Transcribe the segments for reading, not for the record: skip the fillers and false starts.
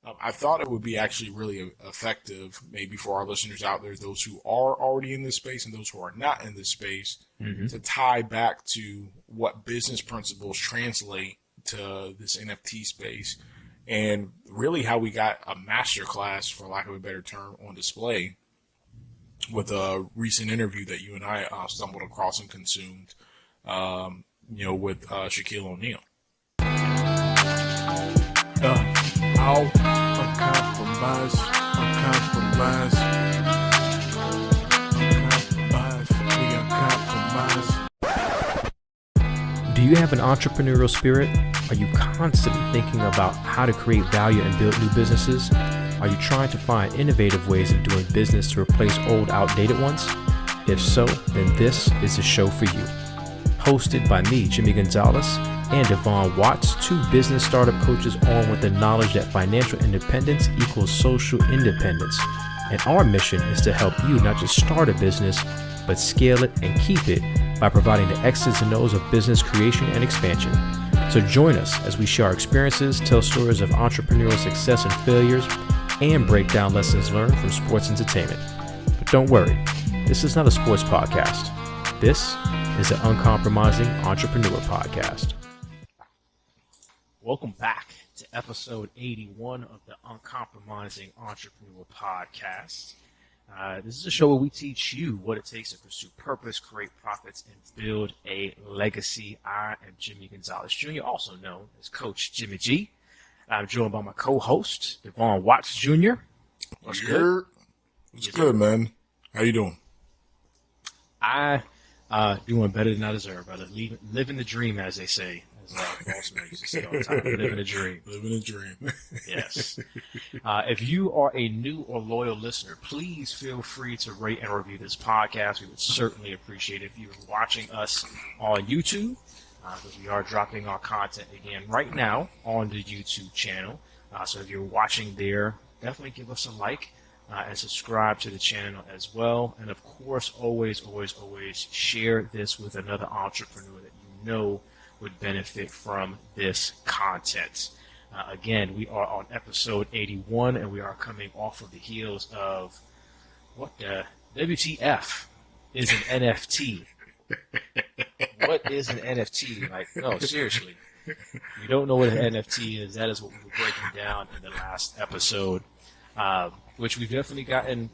I thought it would be actually really effective, maybe for our listeners out there, those who are already in this space and those who are not in this space, to tie back to what business principles translate to this NFT space, and really how we got a masterclass, for lack of a better term, on display with a recent interview that you and I stumbled across and consumed, with Shaquille O'Neal. Uncompromised, we uncompromised. Do you have an entrepreneurial spirit? Are you constantly thinking about how to create value and build new businesses? Are you trying to find innovative ways of doing business to replace old, outdated ones? If so, then this is the show for you. Hosted by me, Jimmy Gonzalez, and Devon Watts, two business startup coaches armed with the knowledge that financial independence equals social independence. And our mission is to help you not just start a business, but scale it and keep it by providing the X's and O's of business creation and expansion. So join us as we share our experiences, tell stories of entrepreneurial success and failures, and break down lessons learned from sports entertainment. But don't worry, this is not a sports podcast. This is the Uncompromising Entrepreneur Podcast. Welcome back to episode 81 of the Uncompromising Entrepreneur Podcast. This is a show where we teach you what it takes to pursue purpose, create profits, and build a legacy. I am Jimmy Gonzalez Jr., also known as Coach Jimmy G. I'm joined by my co-host, Devon Watts Jr. What's good? What's good, man? How you doing? Doing better than I deserve, brother. Living the dream, as they say. As Boss Man used to say all the time, living a dream. Living a dream. Yes. If you are a new or loyal listener, please feel free to rate and review this podcast. We would certainly appreciate it if you're watching us on YouTube, because we are dropping our content again right now on the YouTube channel. So if you're watching there, definitely give us a like and subscribe to the channel as well. And of course, always share this with another entrepreneur that you know would benefit from this content. Again, we are on episode 81, and we are coming off of the heels of what the WTF is an NFT. What is an NFT? Like, no, seriously. You don't know what an NFT is. That is what we were breaking down in the last episode, which we've definitely gotten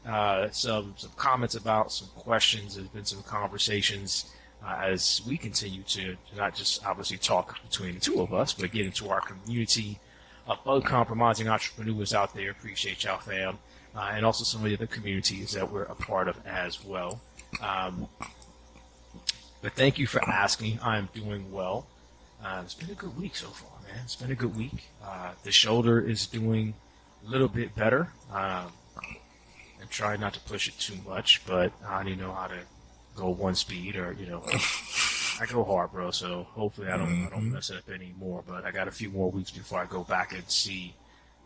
some comments about, some questions. There's been some conversations as we continue to not just obviously talk between the two of us, but get into our community of uncompromising entrepreneurs out there. Appreciate y'all, fam. And also some of the other communities that we're a part of as well. But thank you for asking. I'm doing well. It's been a good week so far, man. It's been a good week. The shoulder is doing a little bit better. And try not to push it too much, but I only know how to go one speed, or I go hard, bro. So hopefully I don't mess it up anymore. But I got a few more weeks before I go back and see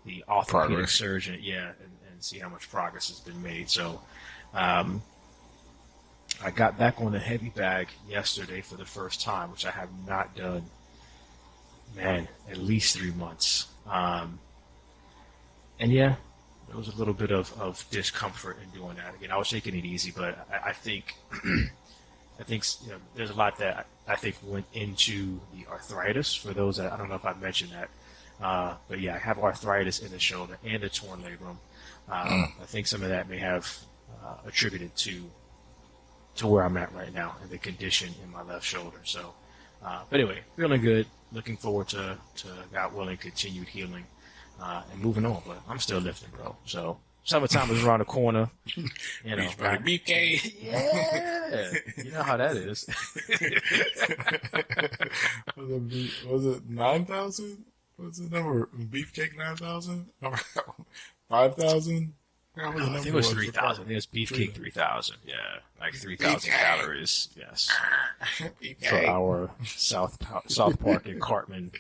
the orthopedic surgeon, and see how much progress has been made. So I got back on the heavy bag yesterday for the first time, which I have not done, man, at least 3 months. And yeah, there was a little bit of discomfort in doing that. Again, I was taking it easy, but I think there's a lot that I think went into the arthritis. For those that, I don't know if I mentioned that, but yeah, I have arthritis in the shoulder and a torn labrum. I think some of that may have attributed to where I'm at right now and the condition in my left shoulder. So, but anyway, feeling good. Looking forward to God willing, continued healing. And moving on, but I'm still lifting, bro. So summertime is around the corner. Beach body, BK. Yeah, you know how that is. Was it 9,000? What's the number? Beefcake 9,000? 5,000? I think it was 3,000. I think it was Beefcake 3,000. Yeah, like 3,000 calories. Yes, for our South Park and Cartman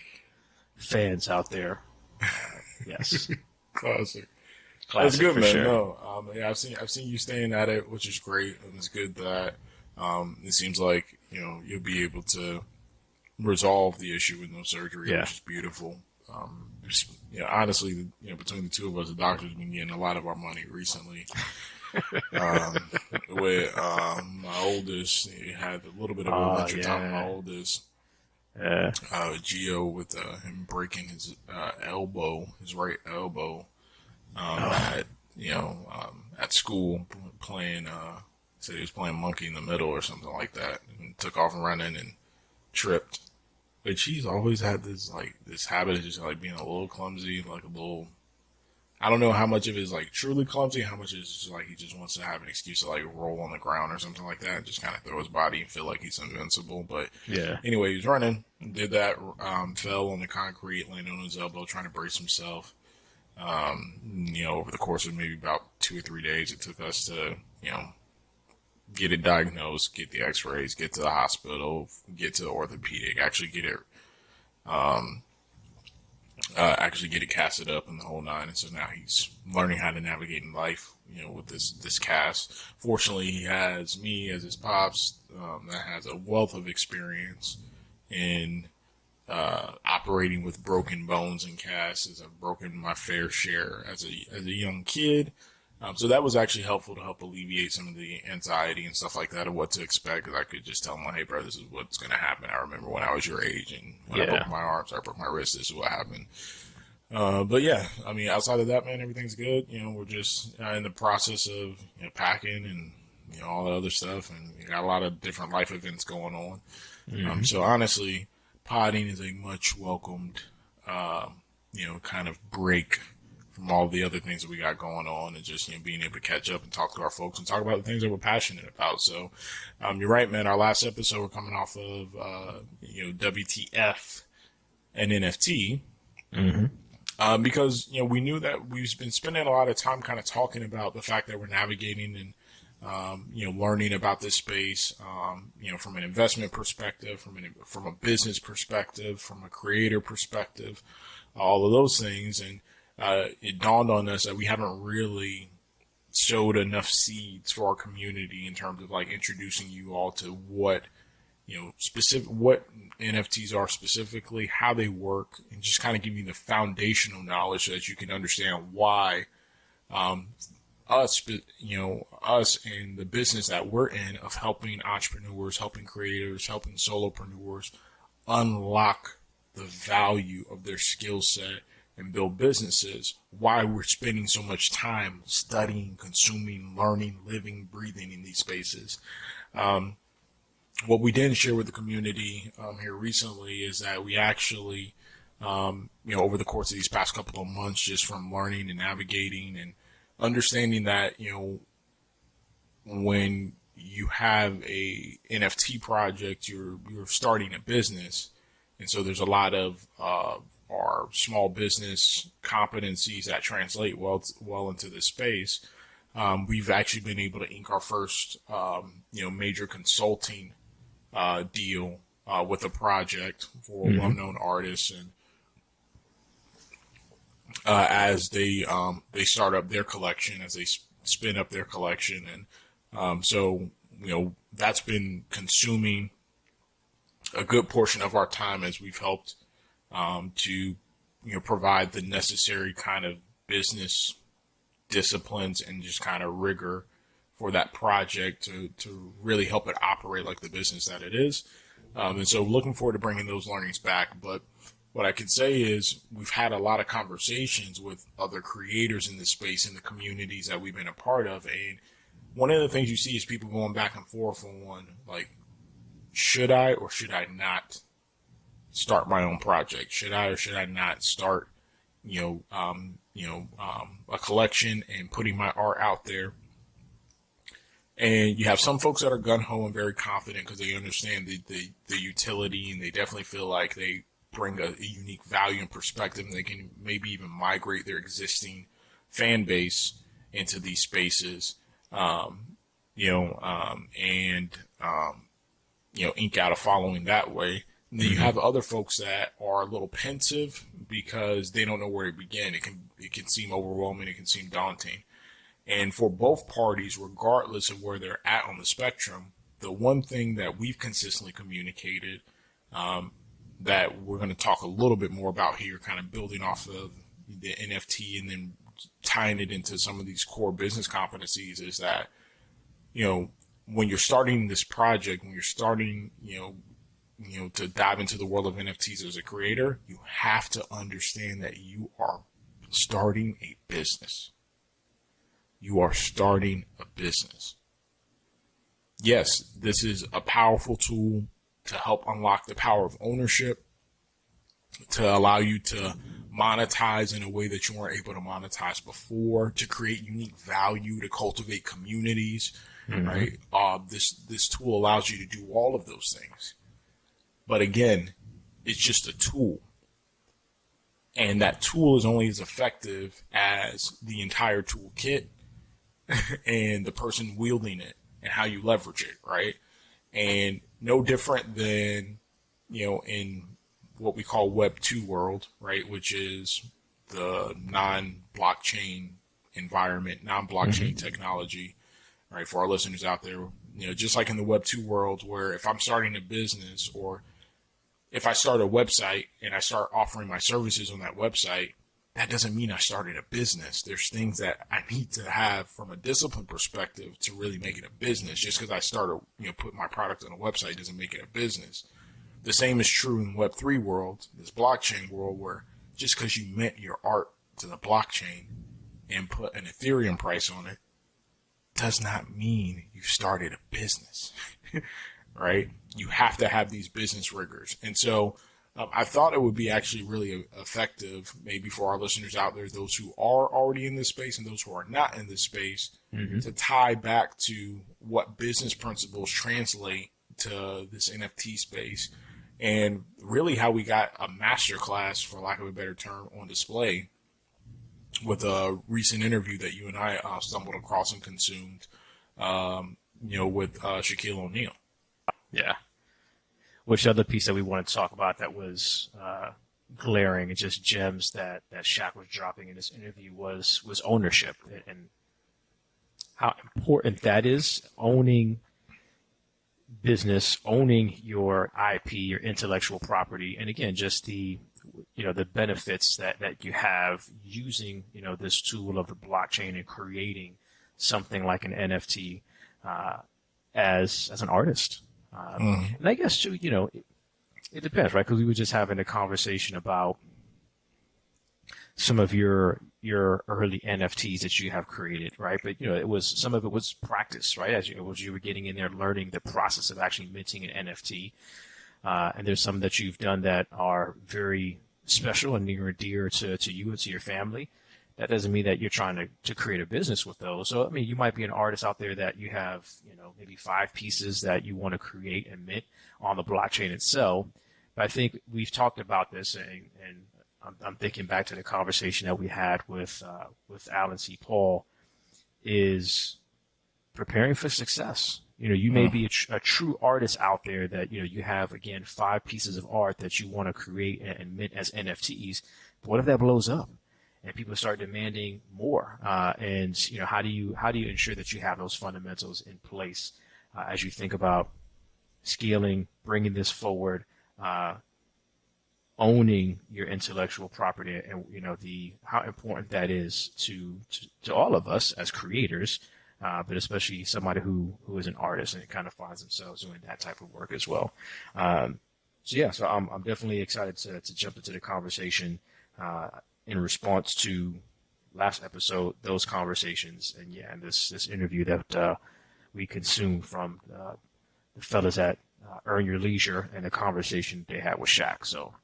fans out there. Yes. Classic. That's good, man. Sure. No, yeah, I've seen you staying at it, which is great, and it's good that it seems like you'll be able to resolve the issue with no surgery, which is beautiful. honestly, between the two of us, the doctor's been getting a lot of our money recently. With my oldest, he had a little bit of adventure time with my oldest. Gio, with him breaking his elbow, his right elbow, at school playing. Said he was playing monkey in the middle or something like that, and took off running and tripped. But he's always had this habit of just being a little clumsy, like a little. I don't know how much of it is truly clumsy, how much is just he just wants to have an excuse to roll on the ground or something like that, and just kind of throw his body and feel like he's invincible. But anyway, he was running, did that, fell on the concrete, landed on his elbow, trying to brace himself. Over the course of maybe about 2 or 3 days, it took us to get it diagnosed, get the X-rays, get to the hospital, get to the orthopedic, actually get it casted up and the whole nine. And so now he's learning how to navigate in life, with this cast. Fortunately, he has me as his pops, that has a wealth of experience in operating with broken bones and casts, as I've broken my fair share as a young kid. So that was actually helpful to help alleviate some of the anxiety and stuff like that of what to expect. Because I could just tell him, hey, bro, this is what's going to happen. I remember when I was your age, and when I broke my arms, I broke my wrist, this is what happened. But yeah, I mean, outside of that, man, everything's good. We're just in the process of packing and all the other stuff, and we got a lot of different life events going on. So honestly, podding is a much welcomed, kind of break from all the other things that we got going on, and just being able to catch up and talk to our folks and talk about the things that we're passionate about. So you're right, man. Our last episode, we're coming off of WTF and NFT. Because we knew that we've been spending a lot of time kind of talking about the fact that we're navigating and learning about this space, from an investment perspective, from a business perspective, from a creator perspective, all of those things. And it dawned on us that we haven't really sowed enough seeds for our community in terms of introducing you all to what what NFTs are specifically, how they work, and just kind of giving you the foundational knowledge so that you can understand why us and the business that we're in of helping entrepreneurs, helping creators, helping solopreneurs unlock the value of their skill set and build businesses, why we're spending so much time studying, consuming, learning, living, breathing in these spaces. What we didn't share with the community here recently is that we actually, over the course of these past couple of months, just from learning and navigating and understanding that, when you have a NFT project, you're starting a business. And so there's a lot of our small business competencies that translate well into this space. We've actually been able to ink our first, major consulting deal with a project for a well-known artist, and as they start up their collection, as they spin up their collection, and so that's been consuming a good portion of our time as we've helped to provide the necessary kind of business disciplines and just kind of rigor for that project to really help it operate like the business that it is. And so looking forward to bringing those learnings back. But what I can say is we've had a lot of conversations with other creators in this space, in the communities that we've been a part of. And one of the things you see is people going back and forth on should I or should I not start my own project? Should I or should I not start, a collection and putting my art out there? And you have some folks that are gung-ho and very confident because they understand the utility, and they definitely feel like they bring a unique value and perspective, and they can maybe even migrate their existing fan base into these spaces, ink out a following that way. And then you have other folks that are a little pensive because they don't know where to begin. It can seem overwhelming. It can seem daunting. And for both parties, regardless of where they're at on the spectrum, the one thing that we've consistently communicated that we're going to talk a little bit more about here, kind of building off of the NFT and then tying it into some of these core business competencies, is that, when you're starting this project, when you're starting, to dive into the world of NFTs as a creator, you have to understand that you are starting a business. You are starting a business. Yes, this is a powerful tool to help unlock the power of ownership, to allow you to monetize in a way that you weren't able to monetize before, to create unique value, to cultivate communities, right? This tool allows you to do all of those things. But again, it's just a tool. And that tool is only as effective as the entire toolkit and the person wielding it and how you leverage it, right? And no different than, in what we call Web 2 world, right? Which is the non-blockchain environment, non-blockchain technology, right? For our listeners out there, just like in the Web 2 world, where if I'm starting a business, or if I start a website and I start offering my services on that website, that doesn't mean I started a business. There's things that I need to have from a discipline perspective to really make it a business. Just because I start put my product on a website doesn't make it a business. The same is true in Web3 world, this blockchain world, where just because you mint your art to the blockchain and put an Ethereum price on it does not mean you started a business, right? You have to have these business rigors. And so I thought it would be actually really effective, maybe for our listeners out there, those who are already in this space and those who are not in this space, to tie back to what business principles translate to this NFT space, and really how we got a masterclass, for lack of a better term, on display with a recent interview that you and I stumbled across and consumed, with Shaquille O'Neal. Yeah. Which other piece that we wanted to talk about that was glaring and just gems that Shaq was dropping in this interview was ownership, and how important that is. Owning business, owning your IP, your intellectual property, and again, just the benefits that you have using this tool of the blockchain and creating something like an NFT as an artist. And I guess too, it depends, right? Because we were just having a conversation about some of your early NFTs that you have created, right? But some of it was practice, right? As you were getting in there, learning the process of actually minting an NFT. And there's some that you've done that are very special and near and dear to you and to your family. That doesn't mean that you're trying to create a business with those. So, I mean, you might be an artist out there that you have, maybe 5 pieces that you want to create and mint on the blockchain itself. But I think we've talked about this, and I'm thinking back to the conversation that we had with Alan C. Paul, is preparing for success. You may be a true artist out there that, you have, again, 5 pieces of art that you want to create and mint as NFTs. But what if that blows up and people start demanding more? And how do you ensure that you have those fundamentals in place as you think about scaling, bringing this forward, owning your intellectual property, and how important that is to all of us as creators, but especially somebody who is an artist and kind of finds themselves doing that type of work as well. So I'm definitely excited to jump into the conversation in response to last episode, those conversations, and this interview that we consumed from the fellas at Earn Your Leisure, and the conversation they had with Shaq. So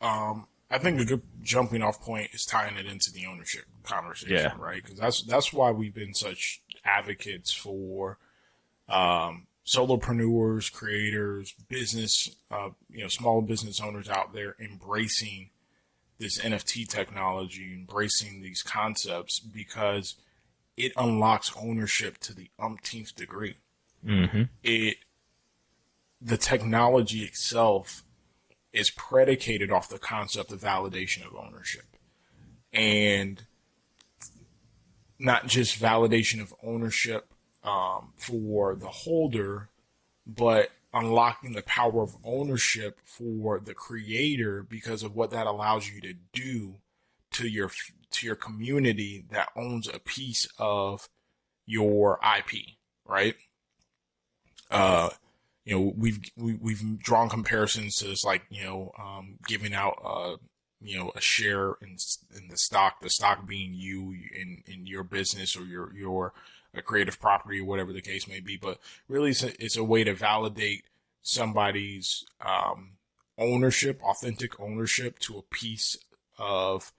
I think a good jumping off point is tying it into the ownership conversation, right? Because that's why we've been such advocates for solopreneurs, creators, business, small business owners out there embracing this NFT technology, embracing these concepts, because it unlocks ownership to the umpteenth degree. The technology itself is predicated off the concept of validation of ownership, and not just validation of ownership for the holder, but unlocking the power of ownership for the creator because of what that allows you to do to your community that owns a piece of your IP, right? We've drawn comparisons to this, like, giving out, a share in the stock being you in your business or your a creative property or whatever the case may be. But really it's a way to validate somebody's, ownership, authentic ownership to a piece of,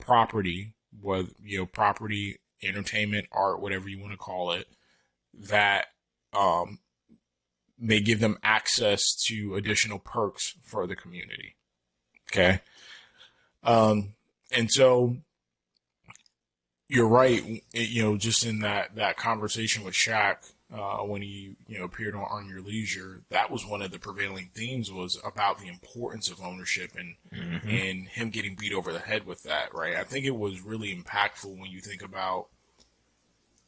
property, whether, property, entertainment, art, whatever you want to call it, that, may give them access to additional perks for the community. Okay. And so you're right. Just in that conversation with Shaq, when he, appeared on Your Leisure, that was one of the prevailing themes, was about the importance of ownership and him getting beat over the head with that. Right. I think it was really impactful when you think about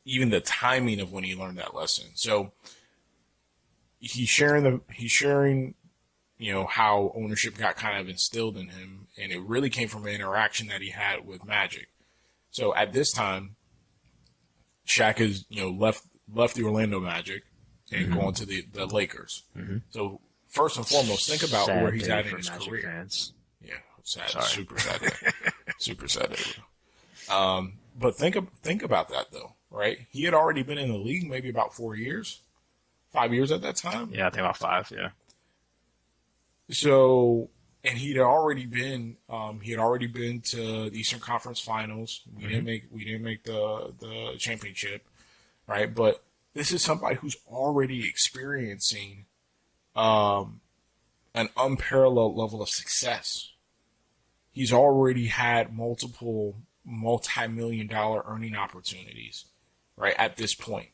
even the timing of when he learned that lesson. So he's sharing, how ownership got kind of instilled in him, and it really came from an interaction that he had with Magic. So at this time, Shaq has, left the Orlando Magic and gone to the Lakers. So first and foremost, think about where he's at in his career. Fans. Yeah, sad, super sad day. Super sad day. But think about that though, right? He had already been in the league maybe about 5 years at that time. Yeah, I think about 5. Yeah. So, and he had already been to the Eastern Conference Finals. We didn't make the championship, right? But this is somebody who's already experiencing an unparalleled level of success. He's already had multiple multi-million-dollar earning opportunities, right, at this point.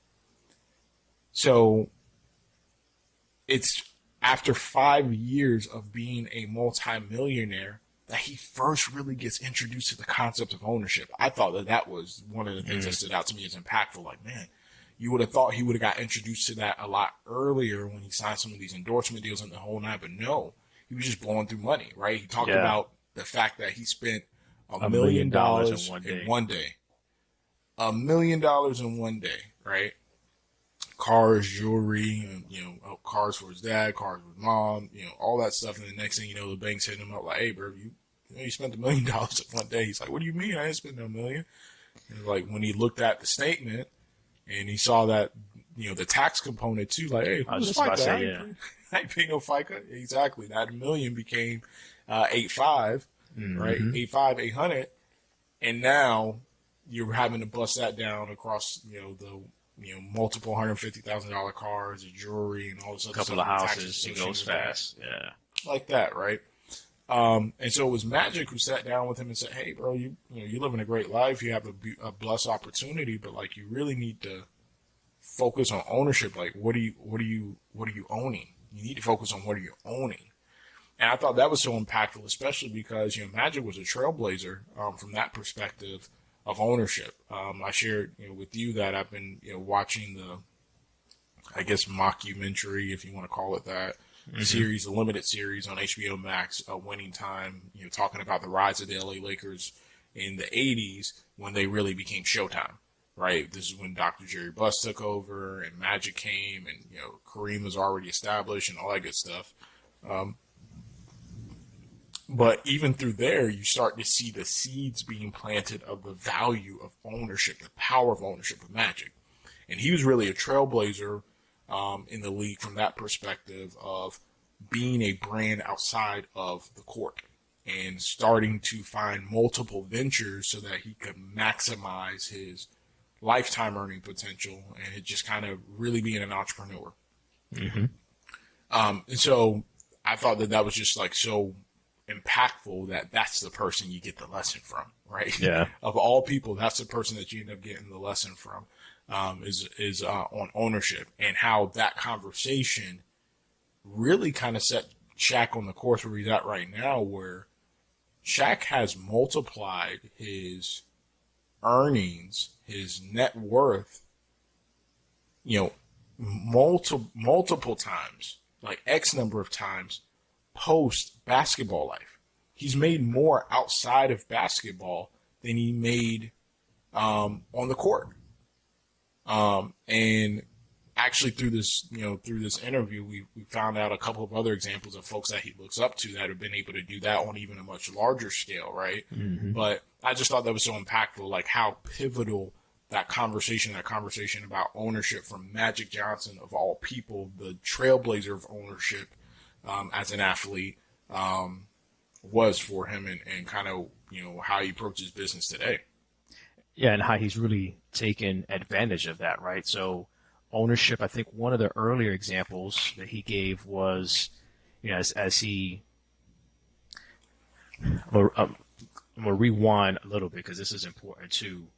So it's after 5 years of being a multi-millionaire that he first really gets introduced to the concept of ownership. I thought that was one of the things that stood out to me as impactful. Like, man, you would have thought he would have got introduced to that a lot earlier when he signed some of these endorsement deals and the whole nine, but no, he was just blowing through money, right? He talked about the fact that he spent $1 million in one day. $1 million in one day, right? Cars, jewelry, and, cars for his dad, cars for his mom, all that stuff. And the next thing you know, the bank's hitting him up like, hey, bro, you spent $1 million in one day. He's like, what do you mean? I didn't spend $1 million. And like, when he looked at the statement and he saw that, the tax component too, like, hey, who's FICA? I ain't paying no FICA. Exactly. That $1 million became 8.5, right? 8.5, 800. And now you're having to bust that down across, the multiple $150,000 cars, the jewelry, and all this other stuff. Couple of houses, it goes fast. Yeah. Like that, right? And so it was Magic who sat down with him and said, hey, bro, you're living a great life. You have a blessed opportunity, but like, you really need to focus on ownership. Like, what are you owning? You need to focus on what are you owning. And I thought that was so impactful, especially because, Magic was a trailblazer, from that perspective of ownership. I shared, with you that I've been, watching the, mockumentary, if you want to call it that, series, the limited series on HBO Max, Winning Time, talking about the rise of the LA Lakers in the 80s when they really became Showtime, right? This is when Dr. Jerry Buss took over and Magic came and, Kareem was already established and all that good stuff. But even through there, you start to see the seeds being planted of the value of ownership, the power of ownership of Magic. And he was really a trailblazer in the league from that perspective of being a brand outside of the court and starting to find multiple ventures so that he could maximize his lifetime earning potential and it just kind of really being an entrepreneur. And so I thought that was just like so impactful that's the person you get the lesson from, right? Yeah. Of all people, that's the person that you end up getting the lesson from, is on ownership, and how that conversation really kind of set Shaq on the course where he's at right now, where Shaq has multiplied his earnings, his net worth, multiple times, like X number of times, post basketball life. He's made more outside of basketball than he made on the court. And actually through this interview, we found out a couple of other examples of folks that he looks up to that have been able to do that on even a much larger scale, right? Mm-hmm. But I just thought that was so impactful, like how pivotal that conversation about ownership from Magic Johnson, of all people, the trailblazer of ownership as an athlete, was for him, and kind of, how he approaches business today. Yeah, and how he's really taken advantage of that, right? So ownership, I think one of the earlier examples that he gave was, as he, I'm going to rewind a little bit because this is important too.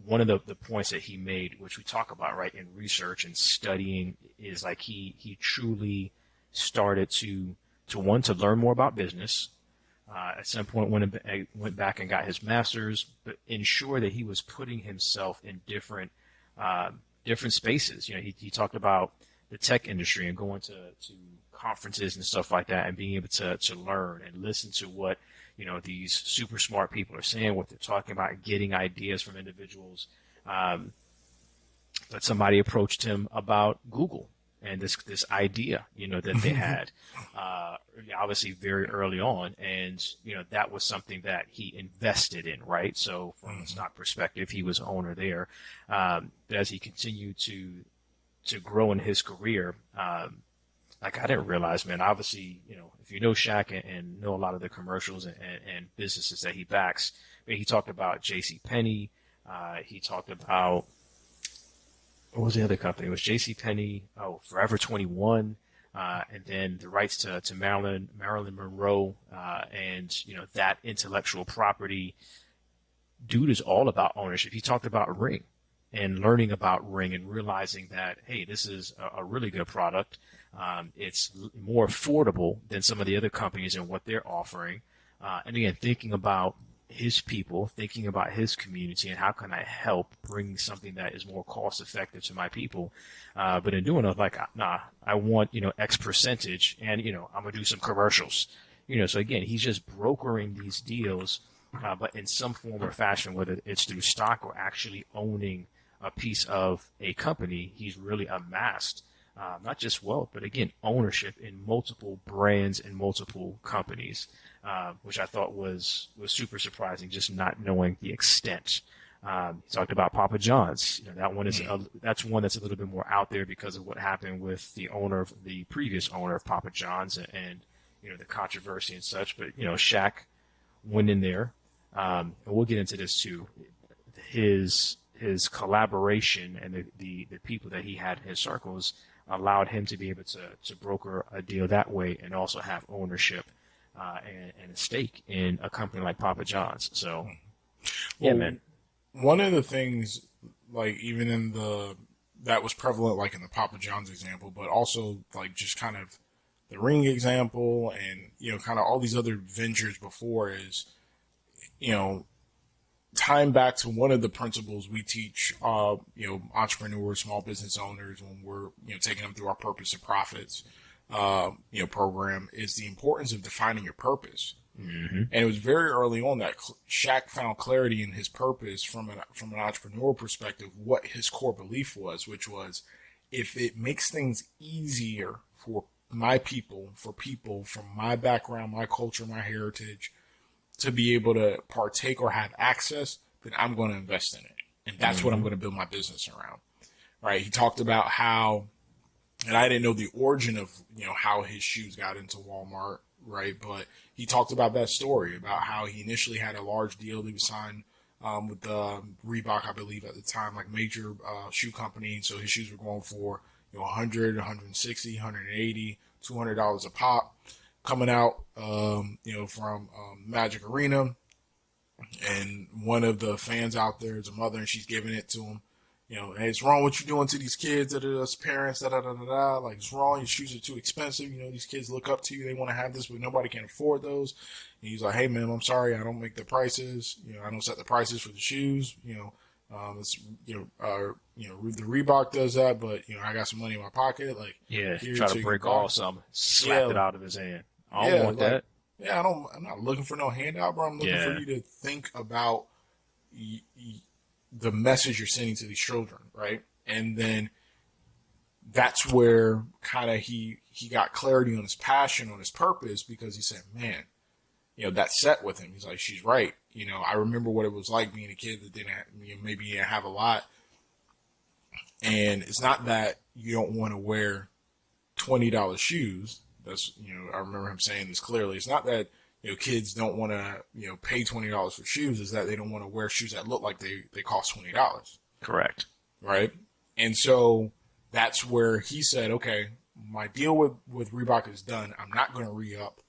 One of the points that he made, which we talk about, right, in research and studying, is like he truly started to learn more about business. At some point went back and got his master's, but ensure that he was putting himself in different spaces. He talked about the tech industry and going to conferences and stuff like that, and being able to learn and listen to what these super smart people are saying, what they're talking about, getting ideas from individuals. But somebody approached him about Google and this idea, that they had, obviously very early on. And, that was something that he invested in, right? So from a stock perspective, he was owner there. But as he continued to grow in his career, like I didn't realize, man, obviously, if you know Shaq and know a lot of the commercials and businesses that he backs, he talked about JCPenney. He talked about, what was the other company? It was JCPenney, Forever 21, and then the rights to Marilyn Monroe, and, that intellectual property. Dude is all about ownership. He talked about Ring and learning about Ring and realizing that, hey, this is a really good product. It's more affordable than some of the other companies and what they're offering. And again, thinking about his people, thinking about his community, and how can I help bring something that is more cost effective to my people. But in doing it, like, nah, I want, X percentage, and, I'm going to do some commercials. So again, he's just brokering these deals, but in some form or fashion, whether it's through stock or actually owning a piece of a company, he's really amassed not just wealth, but again, ownership in multiple brands and multiple companies, which I thought was super surprising, just not knowing the extent. He talked about Papa John's. That one is that's one that's a little bit more out there because of what happened with the previous owner of Papa John's, and the controversy and such. But Shaq went in there, and we'll get into this too. His collaboration and the people that he had in his circles allowed him to be able to broker a deal that way, and also have ownership and a stake in a company like Papa John's. So, yeah, man. One of the things, like, even that was prevalent, like in the Papa John's example, but also like just kind of the Ring example, and kind of all these other ventures before, is tying back to one of the principles we teach, entrepreneurs, small business owners, when we're, taking them through our Purpose of Profits, program, is the importance of defining your purpose. Mm-hmm. And it was very early on that Shaq found clarity in his purpose from an entrepreneur perspective, what his core belief was, which was, if it makes things easier for my people, for people from my background, my culture, my heritage, to be able to partake or have access, then I'm going to invest in it. And that's what I'm going to build my business around. Right. He talked about how, and I didn't know the origin of, how his shoes got into Walmart. Right. But he talked about that story, about how he initially had a large deal. He was signed with Reebok, I believe at the time, like major shoe company. So his shoes were going for, $100, $160, $180, $200 a pop. Coming out, from Magic Arena, and one of the fans out there is a mother, and she's giving it to him. Hey, it's wrong what you're doing to these kids, as parents, like, it's wrong. Your shoes are too expensive. These kids look up to you. They want to have this, but nobody can afford those. And he's like, hey, man, I'm sorry. I don't make the prices. I don't set the prices for the shoes. It's, the Reebok does that, but, I got some money in my pocket. Like, Yeah, here, try so to you break can off buy. something, slapped it out of his hand. I don't want like, that. Yeah, I'm not looking for no handout, bro. I'm looking for you to think about the message you're sending to these children, right? And then that's where kind of he got clarity on his passion, on his purpose, because he said, man, that set with him. He's like, she's right. I remember what it was like being a kid that didn't have, maybe didn't have a lot. And it's not that you don't want to wear $20 shoes. That's, I remember him saying this clearly. It's not that, kids don't want to, pay $20 for shoes. It's that they don't want to wear shoes that look like they cost $20. Correct. Right. And so that's where he said, okay, my deal with Reebok is done. I'm not going to re-up.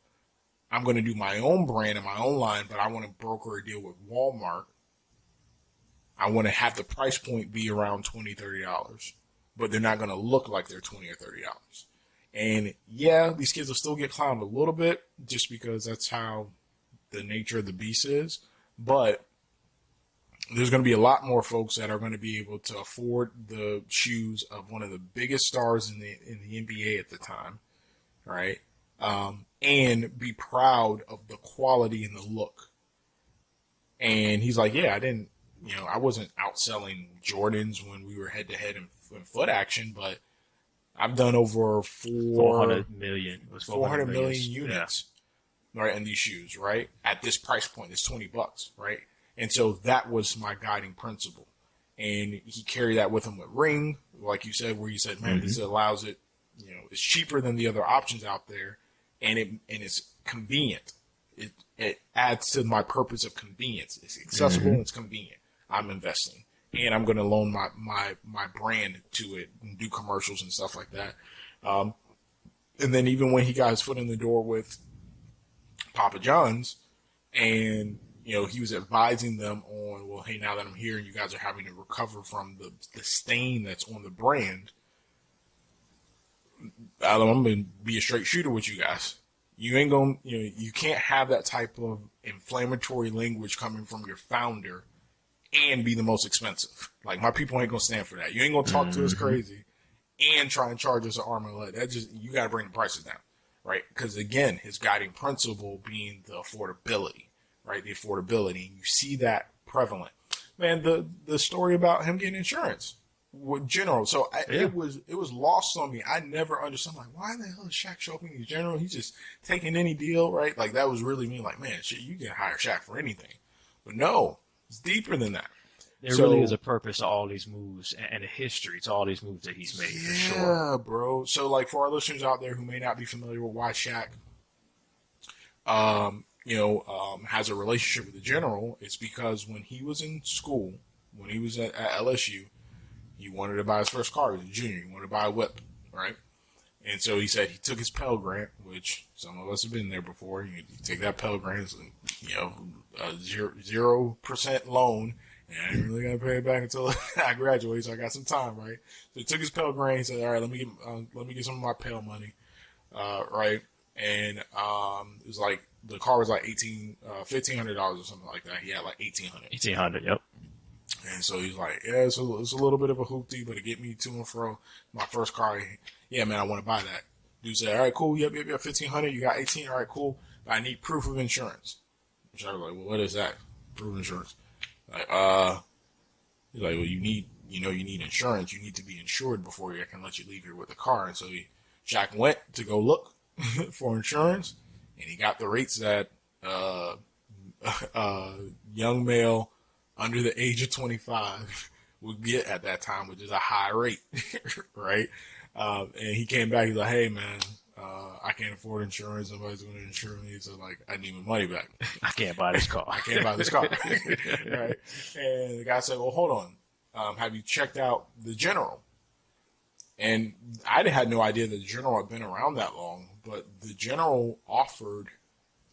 I'm going to do my own brand and my own line, but I want to broker a deal with Walmart. I want to have the price point be around $20, $30, but they're not going to look like they're $20 or $30. And yeah, these kids will still get clowned a little bit just because that's how the nature of the beast is. But there's going to be a lot more folks that are going to be able to afford the shoes of one of the biggest stars in the NBA at the time, right? And be proud of the quality and the look. And he's like, yeah, I wasn't outselling Jordans when we were head to head in foot action, but I've done over 400 million. It was 400 million units, right, in these shoes, right? At this price point, it's $20, right? And so that was my guiding principle. And he carried that with him with Ring, like you said, where you said, man, this allows it, it's cheaper than the other options out there, and it's convenient. It adds to my purpose of convenience. It's accessible and it's convenient. I'm investing. And I'm going to loan my brand to it and do commercials and stuff like that. And then even when he got his foot in the door with Papa John's, and he was advising them on, well, hey, now that I'm here and you guys are having to recover from the stain that's on the brand, I'm going to be a straight shooter with you guys. You ain't going to, you can't have that type of inflammatory language coming from your founder and be the most expensive. Like, my people ain't gonna stand for that. You ain't gonna talk to us crazy and try and charge us an arm and a leg. You gotta bring the prices down, right? Because again, his guiding principle being the affordability, right? The affordability. And you see that prevalent. Man, the story about him getting insurance with General. So it was lost on me. I never understood. Like, why the hell is Shaq shopping these General? He's just taking any deal, right? Like, that was really me. Like, man, shit, you can hire Shaq for anything. But no. It's deeper than that. There really is a purpose to all these moves and a history to all these moves that he's made, for sure. Yeah, bro. So, like, for our listeners out there who may not be familiar with why Shaq, has a relationship with the General, it's because when he was in school, when he was at LSU, he wanted to buy his first car. He was a junior. He wanted to buy a whip, right? And so he said he took his Pell Grant, which some of us have been there before. You take that Pell Grant, a 0% loan, and I ain't really gonna pay it back until I graduate. So I got some time, right? So he took his Pell Grant. He said, "All right, let me get some of my Pell money, right?" And it was like the car was like $1,500 or something like that. He had like $1,800. 1,800, yep. And so he's like, yeah, it's a little bit of a hoopty, but it get me to and fro. My first car, yeah, man, I want to buy that. Dude said, all right, cool, yep, 1,500, you got 18, all right, cool, but I need proof of insurance. Which I was like, well, what is that? Proof of insurance. Like, he's like, well, you need insurance. You need to be insured before I can let you leave here with the car. And so Shaq went to go look for insurance, and he got the rates that young male under the age of 25 would get at that time, which is a high rate, right? And he came back. He's like, hey, man, I can't afford insurance. Somebody's going to insure me. So, like, I need my money back. I can't buy this car. I can't buy this car. Right? And the guy said, well, hold on. Have you checked out the General? And I had no idea that the General had been around that long, but the General offered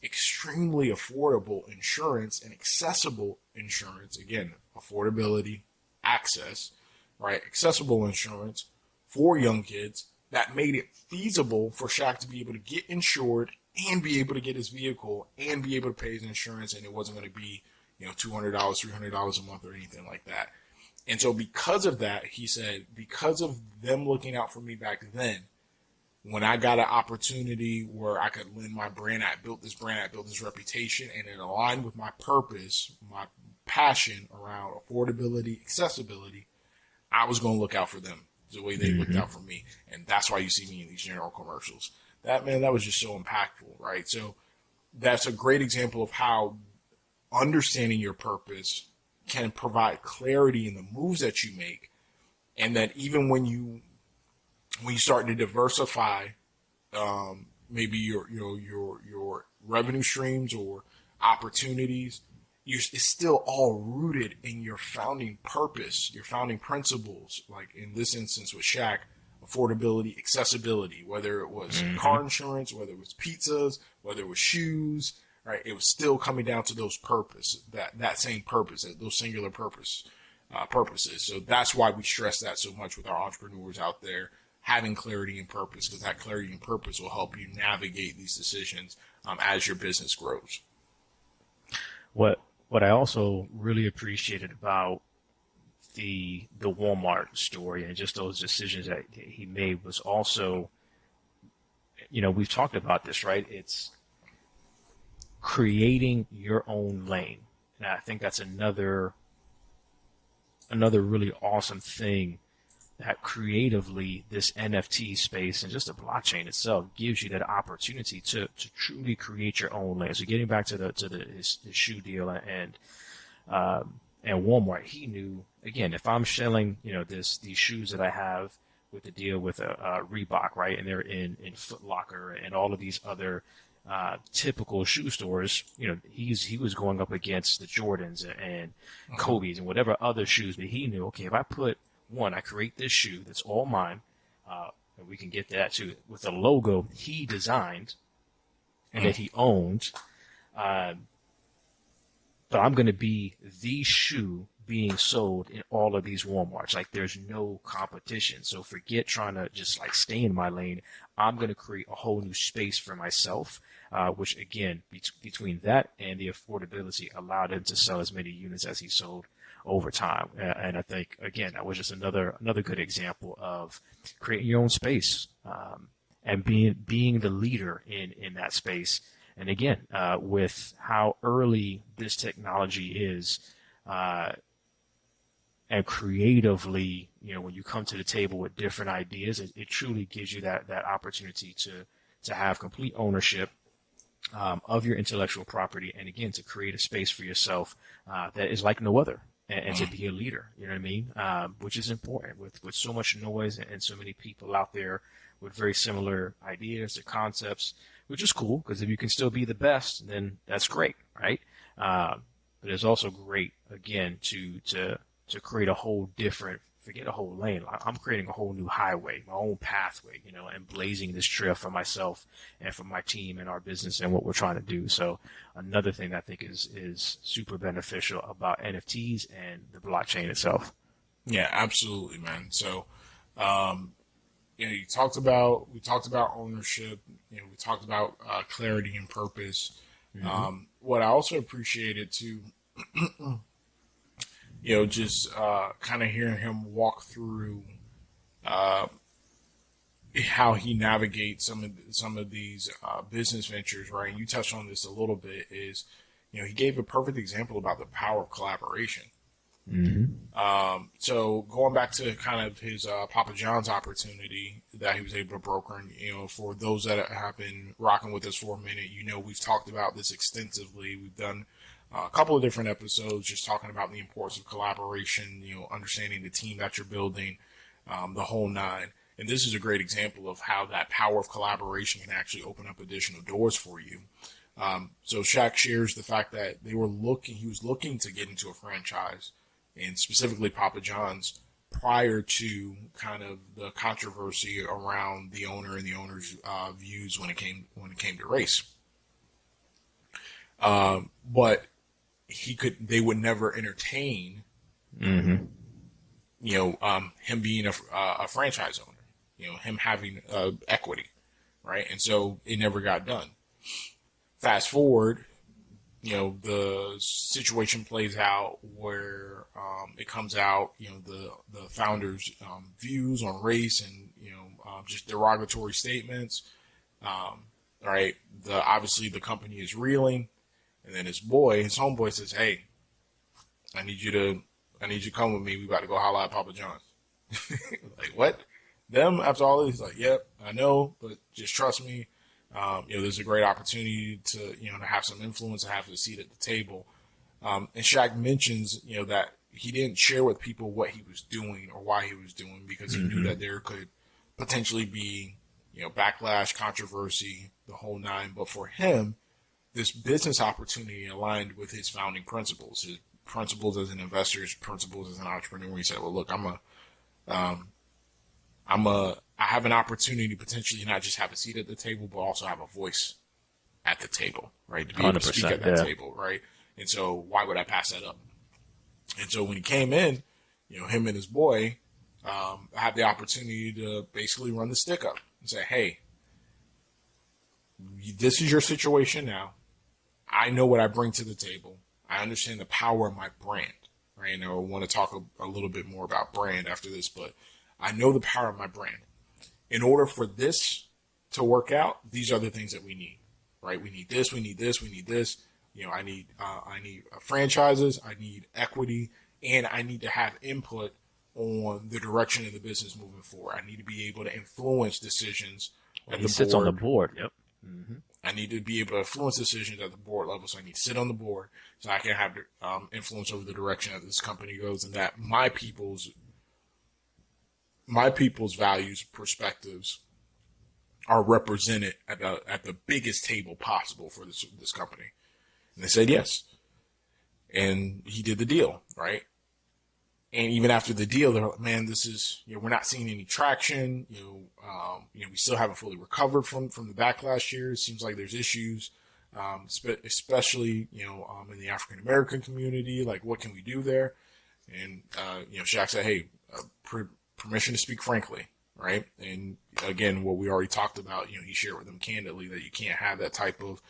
extremely affordable insurance and accessible insurance. Again, affordability, access, right? Accessible insurance for young kids that made it feasible for Shaq to be able to get insured and be able to get his vehicle and be able to pay his insurance. And it wasn't going to be, $200, $300 a month or anything like that. And so because of that, he said, because of them looking out for me back then, when I got an opportunity where I could lend my brand, I built this reputation, and it aligned with my purpose, my passion around affordability, accessibility, I was going to look out for them the way they looked out for me. And that's why you see me in these general commercials. That was just so impactful, right? So that's a great example of how understanding your purpose can provide clarity in the moves that you make. And that even when you start to diversify, maybe your revenue streams or opportunities, it's still all rooted in your founding purpose, your founding principles. Like in this instance with Shaq, affordability, accessibility, whether it was car insurance, whether it was pizzas, whether it was shoes, right? It was still coming down to those that same purpose, those singular purposes. So that's why we stress that so much with our entrepreneurs out there, having clarity and purpose, because that clarity and purpose will help you navigate these decisions as your business grows. What I also really appreciated about the Walmart story and just those decisions that he made was also, we've talked about this, right? It's creating your own lane. And I think that's another really awesome thing that creatively this NFT space and just the blockchain itself gives you that opportunity to truly create your own lane. So getting back to his shoe deal and Walmart, he knew, again, if I'm selling, these shoes that I have with the deal with Reebok, right, and they're in Foot Locker and all of these other typical shoe stores, he was going up against the Jordans and Kobe's and whatever other shoes, but he knew, okay, if I create this shoe that's all mine, and we can get that too, with a logo he designed and that he owned, but I'm going to be the shoe being sold in all of these Walmarts. Like, there's no competition. So forget trying to just like stay in my lane. I'm going to create a whole new space for myself, which again, between that and the affordability allowed him to sell as many units as he sold over time. And I think, again, that was just another good example of creating your own space, and being the leader in that space. And again, with how early this technology is, and creatively, when you come to the table with different ideas, it truly gives you that opportunity to have complete ownership of your intellectual property, and again, to create a space for yourself that is like no other, and to be a leader. You know what I mean? Which is important with so much noise and so many people out there with very similar ideas or concepts, which is cool, because if you can still be the best, then that's great, right? But it's also great, again, to create a whole different, forget a whole lane. I'm creating a whole new highway, my own pathway, and blazing this trail for myself and for my team and our business and what we're trying to do. So another thing that I think is super beneficial about NFTs and the blockchain itself. Yeah, absolutely, man. So, we talked about ownership. We talked about clarity and purpose. What I also appreciated too, just kind of hearing him walk through how he navigates some of these business ventures, right? And you touched on this a little bit. Is he gave a perfect example about the power of collaboration. So going back to kind of his Papa John's opportunity that he was able to broker, and for those that have been rocking with us for a minute, we've talked about this extensively. We've done a couple of different episodes just talking about the importance of collaboration, understanding the team that you're building, the whole nine. And this is a great example of how that power of collaboration can actually open up additional doors for you. So Shaq shares the fact that he was looking to get into a franchise, and specifically Papa John's, prior to kind of the controversy around the owner and the owner's views when it came to race. But they would never entertain, him being a franchise owner, him having equity, right? And so it never got done. Fast forward, the situation plays out where it comes out, the founder's views on race and, just derogatory statements. Right. Obviously the company is reeling. And then his homeboy says, hey, I need you to come with me. We about to go holla at Papa John's. Like, what? Them after all this? He's like, yep, I know, but just trust me. There's a great opportunity to, to have some influence and have a seat at the table. And Shaq mentions, that he didn't share with people what he was doing or why he was doing because he knew that there could potentially be, backlash, controversy, the whole nine. But for him, this business opportunity aligned with his founding principles, his principles as an investor, his principles as an entrepreneur. He said, well, look, I have an opportunity to potentially not just have a seat at the table, but also have a voice at the table, right? To be able to speak at that table, right? And so why would I pass that up? And so when he came in, him and his boy had the opportunity to basically run the stick up and say, hey, this is your situation now. I know what I bring to the table. I understand the power of my brand, right? And I want to talk a little bit more about brand after this, but I know the power of my brand. In order for this to work out, these are the things that we need, right? We need this, we need this, we need this. I need franchises, I need equity, and I need to have input on the direction of the business moving forward. I need to be able to influence decisions at the board. He sits on the board. Yep. Mm-hmm. I need to be able to influence decisions at the board level, so I need to sit on the board so I can have influence over the direction that this company goes, and that my people's values, perspectives are represented at the biggest table possible for this company. And they said yes, and he did the deal, right? And even after the deal, they're like, man, this is, we're not seeing any traction. We still haven't fully recovered from the backlash here. It seems like there's issues, especially, in the African-American community. Like, what can we do there? And, Shaq said, hey, permission to speak frankly, right? And again, what we already talked about, he shared with them candidly that you can't have that type of,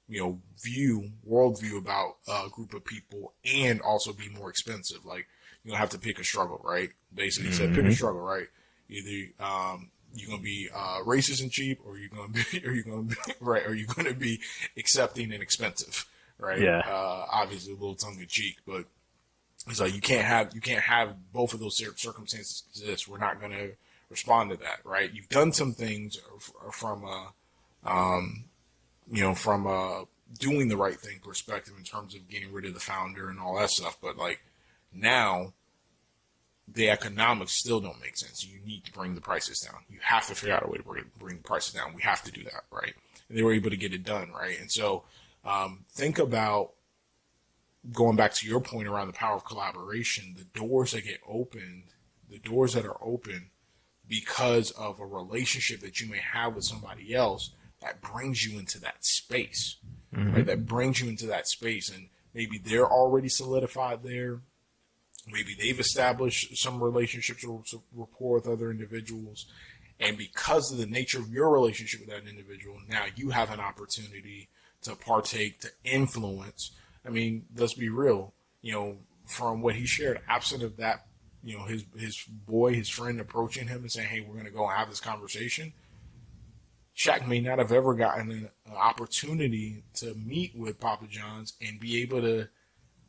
worldview about a group of people and also be more expensive. Like, you don't have to pick a struggle, right? Basically, he said, pick a struggle, right? Either you're gonna be racist and cheap, or you're gonna be accepting and expensive, right? Yeah. Obviously, a little tongue in cheek, but it's like you can't have both of those circumstances exist. We're not gonna respond to that, right? You've done some things from doing the right thing perspective in terms of getting rid of the founder and all that stuff, but like. Now, the economics still don't make sense. You need to bring the prices down. You have to figure out a way to bring the prices down. We have to do that, right? And they were able to get it done, right? And so think about, going back to your point around the power of collaboration, the doors that are open because of a relationship that you may have with somebody else that brings you into that space, right? That brings you into that space, and maybe they're already solidified there. Maybe they've established some relationships or rapport with other individuals. And because of the nature of your relationship with that individual, now you have an opportunity to partake, to influence. I mean, let's be real, from what he shared, absent of that, his friend approaching him and saying, hey, we're going to go and have this conversation. Shaq may not have ever gotten an opportunity to meet with Papa John's and be able to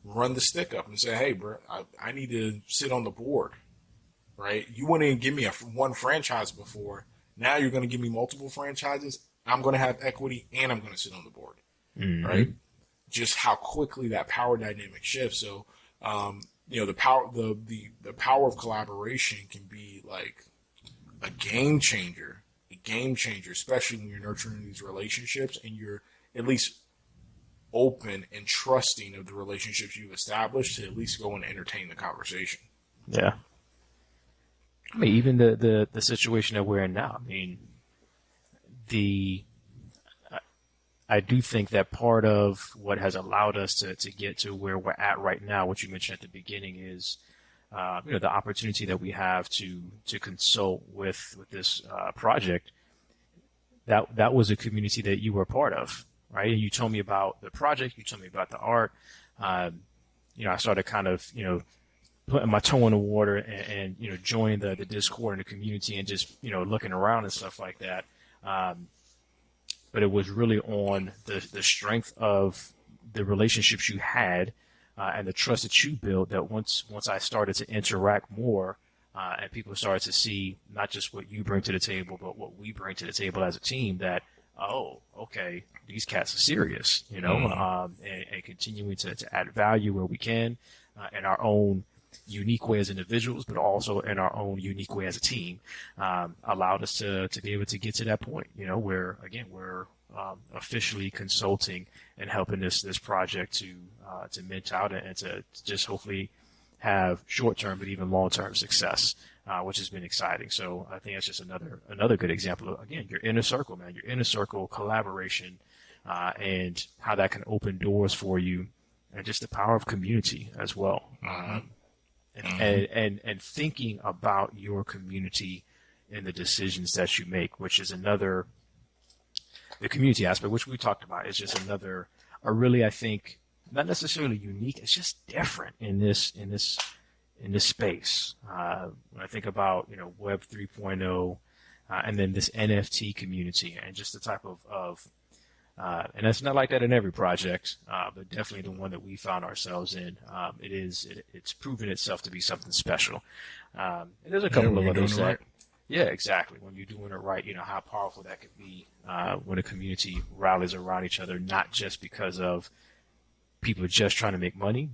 run the stick up and say, hey, bro, I need to sit on the board, right? You wouldn't even give me one franchise before. Now you're going to give me multiple franchises. I'm going to have equity and I'm going to sit on the board, right? Just how quickly that power dynamic shifts. So, the power of collaboration can be like a game changer, especially when you're nurturing these relationships and you're at least open and trusting of the relationships you've established to at least go and entertain the conversation. Yeah. I mean, even the situation that we're in now, I mean, I do think that part of what has allowed us to get to where we're at right now, what you mentioned at the beginning, is the opportunity that we have to consult with this project. That was a community that you were a part of, right? And you told me about the project, you told me about the art. I started kind of putting my toe in the water and you know, joining the Discord and the community and just, you know, looking around and stuff like that. But it was really on the strength of the relationships you had and the trust that you built, that once I started to interact more and people started to see not just what you bring to the table, but what we bring to the table as a team, that, oh, okay, these cats are serious, you know, and continuing to add value where we can in our own unique way as individuals, but also in our own unique way as a team, allowed us to be able to get to that point, you know, where, again, we're officially consulting and helping this project to mint out and to just hopefully have short-term but even long-term success, which has been exciting. So I think that's just another good example of, again, your inner circle, man, your inner circle collaboration, and how that can open doors for you, and just the power of community as well. And thinking about your community in the decisions that you make, which is the community aspect, which we talked about, is just a really, I think, not necessarily unique, it's just different in this space. When I think about, you know, Web 3.0, and then this NFT community, and just the type of and it's not like that in every project, but definitely the one that we found ourselves in. It's proven itself to be something special. And there's a couple of others that, yeah, exactly. When you're doing it right, you know, how powerful that could be, when a community rallies around each other, not just because of people just trying to make money,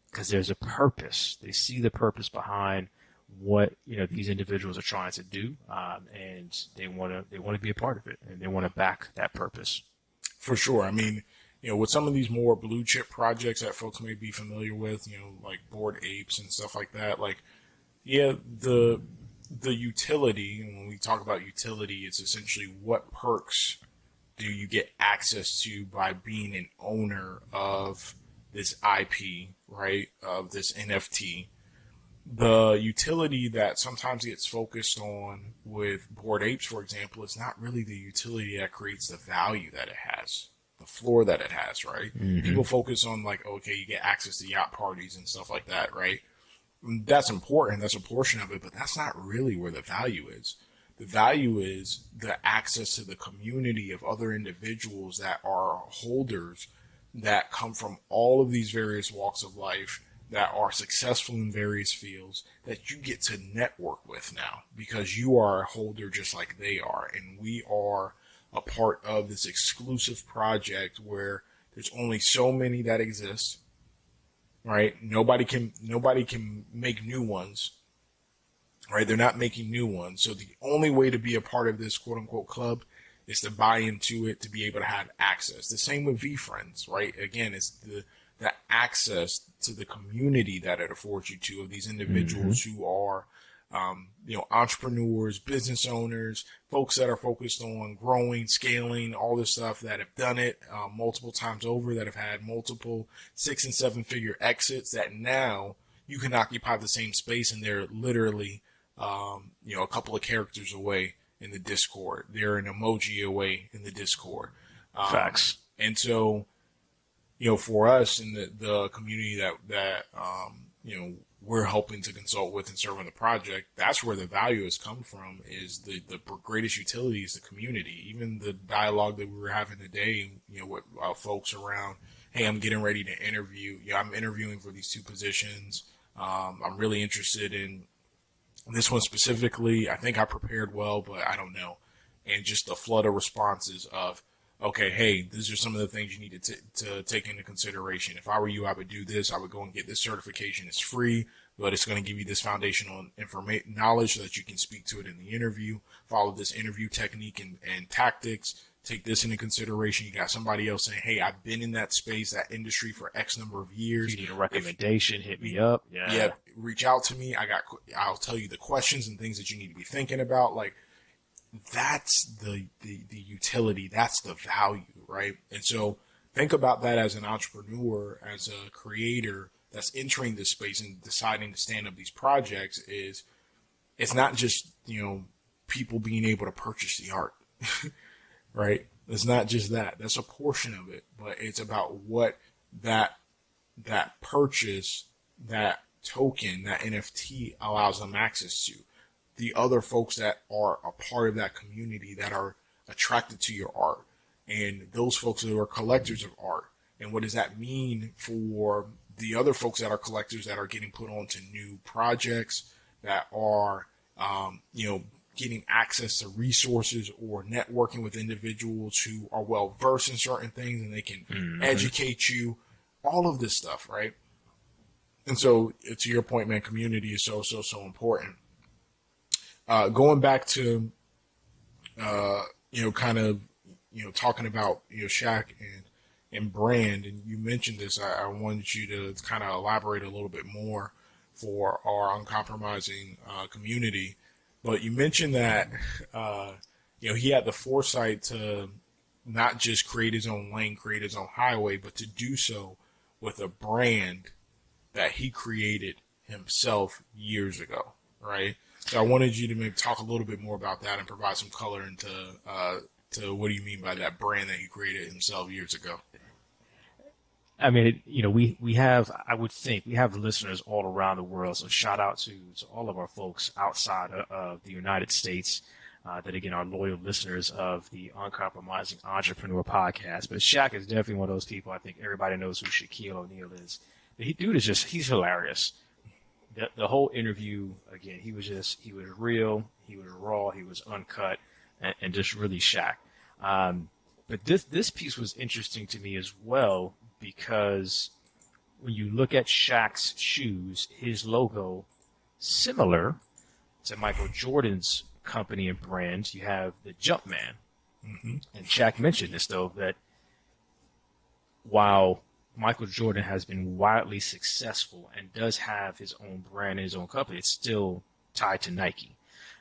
because there's a purpose. They see the purpose behind what, you know, these individuals are trying to do, and they want to be a part of it, and they want to back that purpose. For sure. I mean, you know, with some of these more blue chip projects that folks may be familiar with, you know, like Bored Apes and stuff like that, like, yeah, the utility, and when we talk about utility, it's essentially what perks do you get access to by being an owner of this IP, right, of this NFT. The utility that sometimes gets focused on with Bored Apes, for example, is not really the utility that creates the value that it has, the floor that it has, right? People focus on, like, okay, you get access to yacht parties and stuff like that, right? That's important. That's a portion of it, but that's not really where the value is. The value is the access to the community of other individuals that are holders that come from all of these various walks of life, that are successful in various fields, that you get to network with now because you are a holder just like they are. And we are a part of this exclusive project where there's only so many that exist, right? Nobody can make new ones, right? They're not making new ones. So the only way to be a part of this quote unquote club is to buy into it, to be able to have access. The same with VFriends, right? Again, it's the access to the community that it affords you to, of these individuals who are, you know, entrepreneurs, business owners, folks that are focused on growing, scaling, all this stuff, that have done it multiple times over, that have had multiple 6 and 7 figure exits, that now you can occupy the same space, and they're literally, you know, a couple of characters away in the Discord. They're an emoji away in the Discord. Facts. And so, you know, for us in the community that you know, we're helping to consult with and serve on the project, that's where the value has come from, is the greatest utility is the community. Even the dialogue that we were having today, you know, with folks around, hey, I'm getting ready to interview. Yeah, I'm interviewing for these 2 positions. I'm really interested in this one specifically. I think I prepared well, but I don't know. And just the flood of responses of, okay, hey, these are some of the things you need to take into consideration. If I were you, I would do this. I would go and get this certification. It's free, but it's going to give you this foundational knowledge so that you can speak to it in the interview. Follow this interview technique and tactics. Take this into consideration. You got somebody else saying, hey, I've been in that space, that industry for X number of years. If you need a recommendation, hit me up. Yeah, reach out to me. I'll tell you the questions and things that you need to be thinking about. Like, that's the utility. That's the value, right? And so think about that as an entrepreneur, as a creator that's entering this space and deciding to stand up these projects. Is it's not just, you know, people being able to purchase the art, right? It's not just that. That's a portion of it, but it's about what that purchase, that token, that NFT allows them access to. The other folks that are a part of that community that are attracted to your art, and those folks who are collectors of art. And what does that mean for the other folks that are collectors that are getting put onto new projects, that are, getting access to resources or networking with individuals who are well versed in certain things and they can educate you, all of this stuff, right? And so, to your point, man, community is so important. Going back to, talking about, Shaq and brand, and you mentioned this, I wanted you to kind of elaborate a little bit more for our uncompromising community. But you mentioned that, he had the foresight to not just create his own lane, create his own highway, but to do so with a brand that he created himself years ago, right? So I wanted you to maybe talk a little bit more about that and provide some color into to what do you mean by that brand that he created himself years ago. I mean, we have, I would think, we have listeners all around the world. So shout out to all of our folks outside of the United States that, again, are loyal listeners of the Uncompromising Entrepreneur Podcast. But Shaq is definitely one of those people. I think everybody knows who Shaquille O'Neal is. Dude is just, he's hilarious. The whole interview, again, he was real, he was raw, he was uncut, and just really Shaq. But this piece was interesting to me as well, because when you look at Shaq's shoes, his logo, similar to Michael Jordan's company and brand, you have the Jumpman. Mm-hmm. And Shaq mentioned this, though, that while Michael Jordan has been wildly successful and does have his own brand and his own company, it's still tied to Nike.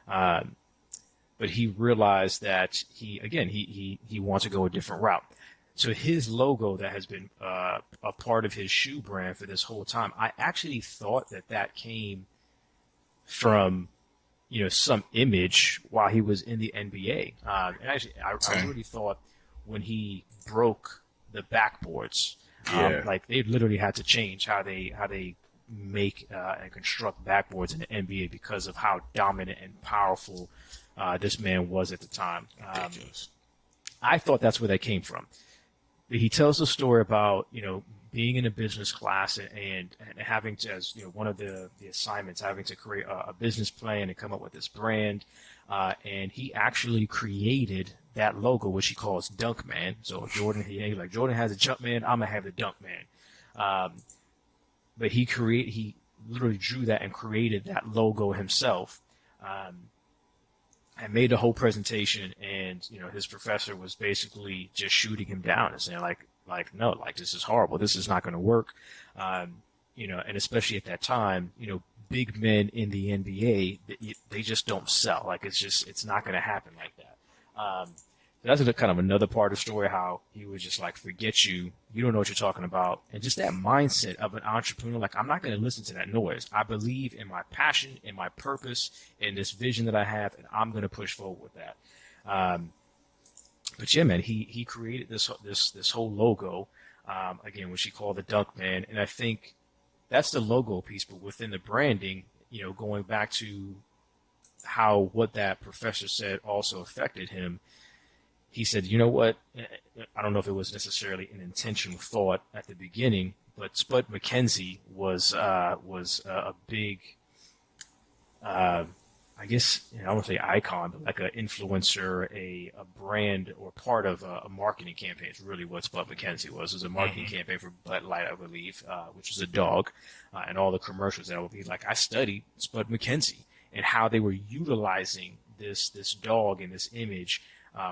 But he realized that he wants to go a different route. So his logo that has been a part of his shoe brand for this whole time, I actually thought that came from, some image while he was in the NBA. And actually, I really thought when he broke the backboards, like they literally had to change how they make and construct backboards in the NBA because of how dominant and powerful this man was at the time. I thought that's where that came from. He tells the story about, being in a business class and having to, as one of the assignments, having to create a business plan and come up with this brand. And he actually created that logo, which he calls Dunkman. So Jordan, he's like, Jordan has a Jumpman, I'm gonna have the Dunkman. But he literally drew that and created that logo himself. And made a whole presentation, and his professor was basically just shooting him down and saying no, this is horrible, this is not going to work, and especially at that time, big men in the NBA, they just don't sell. It's not going to happen like that. That's kind of another part of the story, how he was just like, forget you don't know what you're talking about. And just that mindset of an entrepreneur, I'm not going to listen to that noise. I believe in my passion, in my purpose, in this vision that I have, and I'm going to push forward with that. But yeah, man, he created this whole logo, again, which he called the Dunkman. And I think that's the logo piece, but within the branding, going back to what that professor said also affected him. He said, you know what, I don't know if it was necessarily an intentional thought at the beginning, but Spud McKenzie was a big, I guess, I don't want to say icon, but like an influencer, a brand, or part of a marketing campaign. It's really what Spud McKenzie was. It was a marketing campaign for Bud Light, I believe, which is a dog, and all the commercials that would be like, I studied Spud McKenzie and how they were utilizing this dog and this image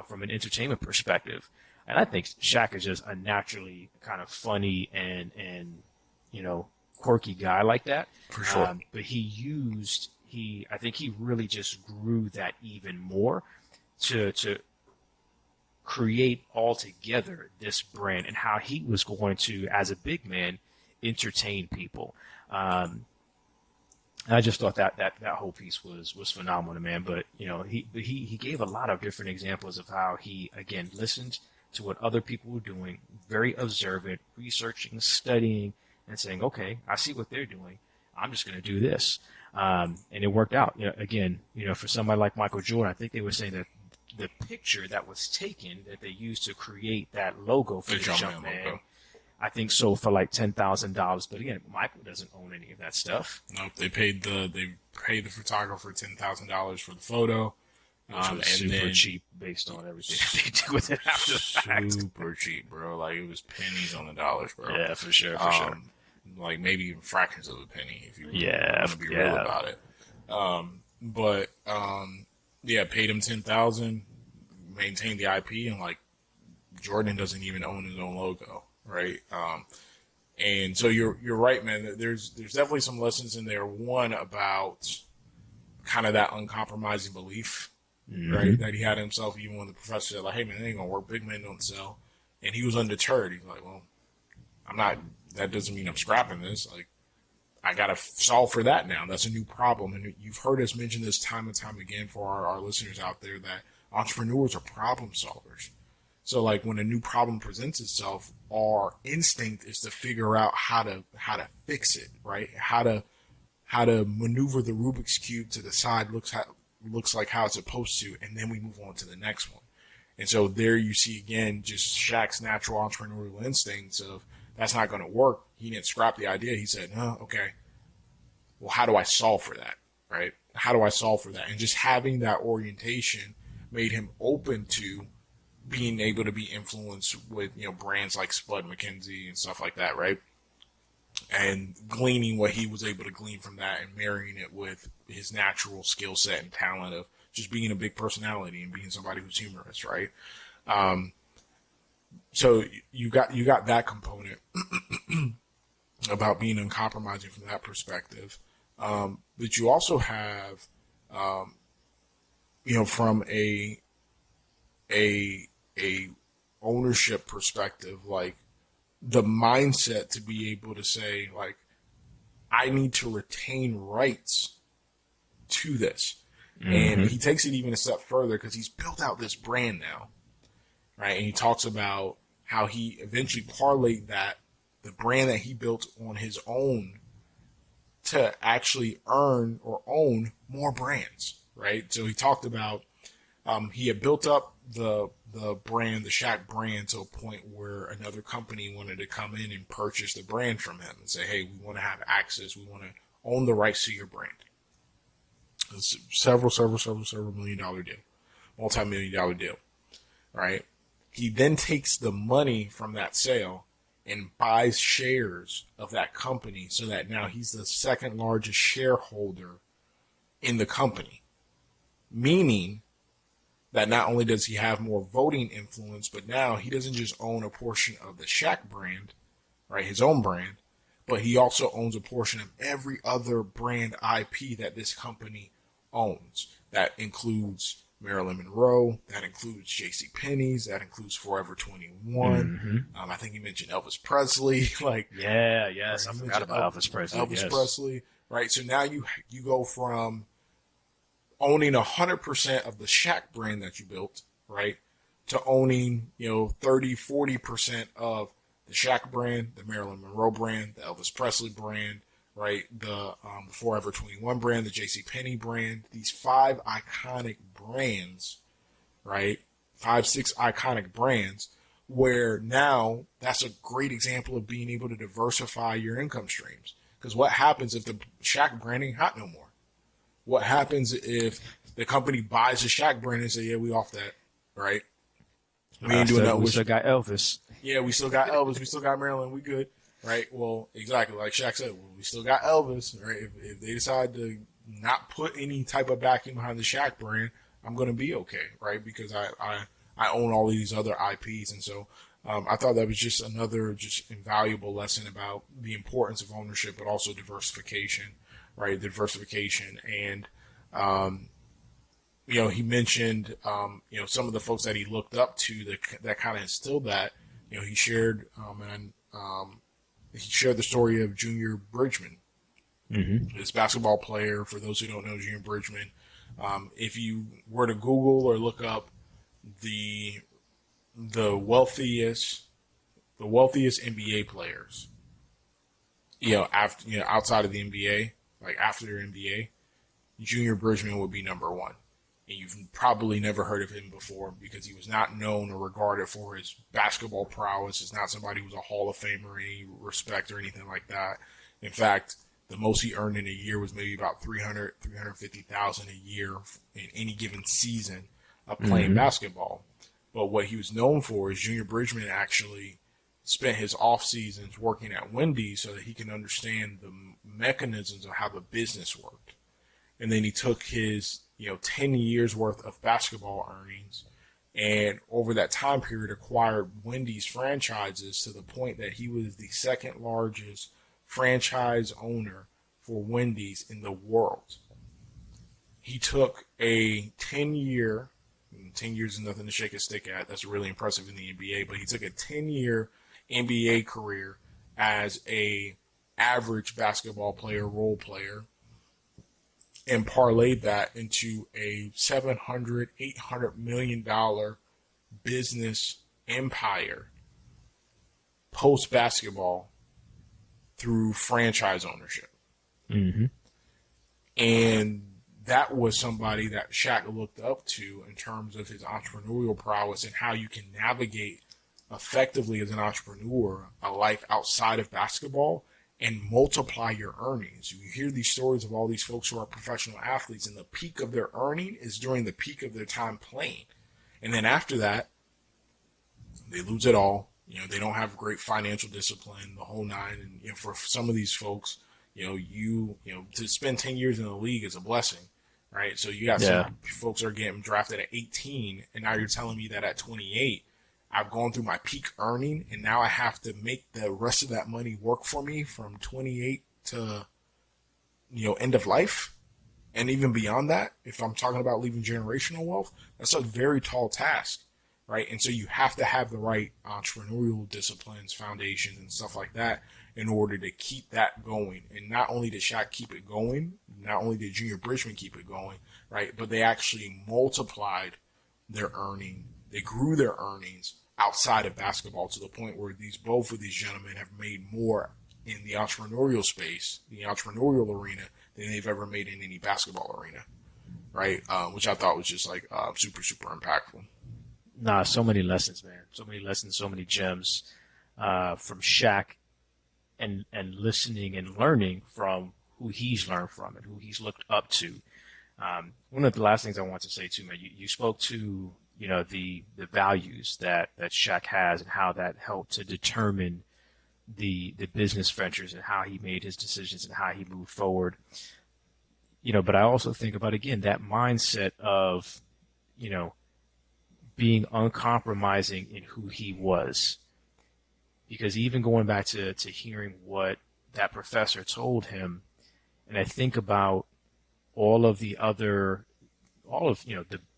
from an entertainment perspective. And I think Shaq is just a naturally kind of funny and quirky guy like that. For sure. But I think he really just grew that even more to create altogether this brand and how he was going to, as a big man, entertain people. I just thought that whole piece was phenomenal, man. But he gave a lot of different examples of how he, again, listened to what other people were doing, very observant, researching, studying, and saying, okay, I see what they're doing. I'm just going to do this. And it worked out. Again, for somebody like Michael Jordan, I think they were saying that the picture that was taken that they used to create that logo for the Jumpman logo, I think sold for like $10,000. But again, Michael doesn't own any of that stuff. Nope, they paid the photographer $10,000 for the photo. And super then, cheap based on everything they did with it after the fact. Super cheap, bro. Like, it was pennies on the dollars, bro. Yeah, for sure. Like, maybe even fractions of a penny if you want to be real about it. Paid him $10,000, maintained the IP, and like, Jordan doesn't even own his own logo, right? And so you're right, man. There's definitely some lessons in there. One, about kind of that uncompromising belief, right, that he had himself, even when the professor said, like, hey, man, it ain't going to work. Big men don't sell. And he was undeterred. He's like, well, that doesn't mean I'm scrapping this. Like, I got to solve for that now. That's a new problem. And you've heard us mention this time and time again for our listeners out there, that entrepreneurs are problem solvers. So, like, when a new problem presents itself, our instinct is to figure out how to fix it, right? How to maneuver the Rubik's Cube to the side looks like how it's supposed to, and then we move on to the next one. And so there you see, again, just Shaq's natural entrepreneurial instincts of, that's not going to work. He didn't scrap the idea. He said, okay, well, how do I solve for that, right? How do I solve for that? And just having that orientation made him open to being able to be influenced with, brands like Spud McKenzie and stuff like that, right? And gleaning what he was able to glean from that and marrying it with his natural skill set and talent of just being a big personality and being somebody who's humorous, right? So you got that component about being uncompromising from that perspective. But you also have, from a ownership perspective, like, the mindset to be able to say, like, I need to retain rights to this. Mm-hmm. And he takes it even a step further because he's built out this brand now, right? And he talks about how he eventually parlayed the brand that he built on his own to actually earn or own more brands, right? So he talked about he had built up the brand, the Shaq brand, to a point where another company wanted to come in and purchase the brand from him and say, hey, we want to have access. We want to own the rights to your brand. It's several $1 million deal, multi-million-dollar deal, right? He then takes the money from that sale and buys shares of that company so that now he's the second largest shareholder in the company, meaning that not only does he have more voting influence, but now he doesn't just own a portion of the Shaq brand, right, his own brand, but he also owns a portion of every other brand IP that this company owns. That includes Marilyn Monroe, that includes JCPenney's, that includes Forever 21. I think he mentioned Elvis Presley. I forgot about Elvis Presley. Presley, right? So now you go from owning 100% of the Shaq brand that you built, right, to owning, 30-40% of the Shaq brand, the Marilyn Monroe brand, the Elvis Presley brand, right, the Forever 21 brand, the JCPenney brand, these 5 iconic brands, right, 5-6 iconic brands, where now that's a great example of being able to diversify your income streams. Because what happens if the Shaq brand ain't hot no more? What happens if the company buys the Shaq brand and say, yeah, we off that, right? We ain't doing that. We still got Elvis. Yeah, we still got Elvis. We still got Marilyn. We good, right? Well, exactly. Like Shaq said, we still got Elvis, right? If they decide to not put any type of backing behind the Shaq brand, I'm going to be okay, right? Because I own all these other IPs. And so I thought that was just another invaluable lesson about the importance of ownership, but also diversification. Right, diversification, and he mentioned some of the folks that he looked up to that kind of instilled that. He shared he shared the story of Junior Bridgman, this basketball player. For those who don't know Junior Bridgman, if you were to Google or look up the wealthiest NBA players, outside of the NBA, like after the NBA, Junior Bridgman would be number one. And you've probably never heard of him before because he was not known or regarded for his basketball prowess. He's not somebody who's a Hall of Famer in any respect or anything like that. In fact, the most he earned in a year was maybe about $350,000 a year in any given season of playing basketball. But what he was known for is Junior Bridgman actually spent his off seasons working at Wendy's so that he can understand the mechanisms of how the business worked. And then he took his 10 years worth of basketball earnings and over that time period acquired Wendy's franchises to the point that he was the second largest franchise owner for Wendy's in the world. He took a 10 years is nothing to shake a stick at. That's really impressive in the NBA, but he took a 10-year NBA career as a average basketball player, role player, and parlayed that into a $700-800 million business empire post-basketball through franchise ownership. And that was somebody that Shaq looked up to in terms of his entrepreneurial prowess and how you can navigate effectively as an entrepreneur a life outside of basketball and multiply your earnings. You hear these stories of all these folks who are professional athletes, and the peak of their earning is during the peak of their time playing. And then after that, they lose it all. They don't have great financial discipline, the whole nine. And for some of these folks, to spend 10 years in the league is a blessing, right? So you got some folks that are getting drafted at 18, and now you're telling me that at 28, I've gone through my peak earning, and now I have to make the rest of that money work for me from 28 to, end of life. And even beyond that, if I'm talking about leaving generational wealth, that's a very tall task, right? And so you have to have the right entrepreneurial disciplines, foundations, and stuff like that in order to keep that going. And not only did Shaq keep it going, not only did Junior Bridgman keep it going, right, but they actually multiplied their earning. They grew their earnings outside of basketball to the point where both of these gentlemen have made more in the entrepreneurial space, the entrepreneurial arena, than they've ever made in any basketball arena, right? Which I thought was just super, super impactful. Nah, so many lessons, man. So many lessons, so many gems from Shaq and listening and learning from who he's learned from and who he's looked up to. One of the last things I want to say too, man, you spoke to the values that Shaq has and how that helped to determine the business ventures and how he made his decisions and how he moved forward. But I also think about, again, that mindset of, being uncompromising in who he was. Because even going back to hearing what that professor told him, and I think about all of the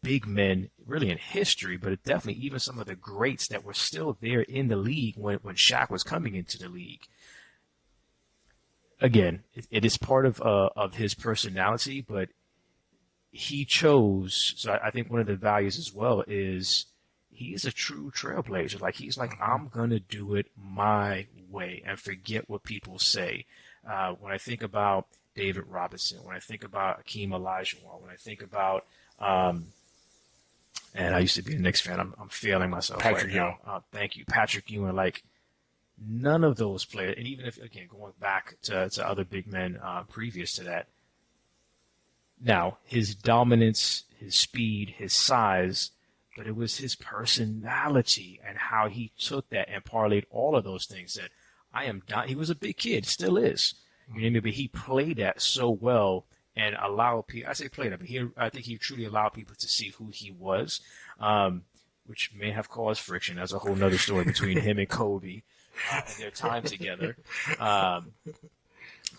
big men really in history, but definitely even some of the greats that were still there in the league when Shaq was coming into the league. Again, it is part of his personality, but he chose. So I think one of the values as well is he is a true trailblazer. He's like, I'm going to do it my way and forget what people say. When I think about David Robinson, when I think about Akeem Olajuwon, when I think about and I used to be a Knicks fan. I'm failing myself Patrick right now. Thank you, Patrick Ewing. None of those players, and even if, again, going back to other big men previous to that, now his dominance, his speed, his size, but it was his personality and how he took that and parlayed all of those things. That he was a big kid, still is. You know what I mean? But he played that so well and allowed people, I say played that, but I think he truly allowed people to see who he was, which may have caused friction. That's a whole nother story between him and Kobe and their time together.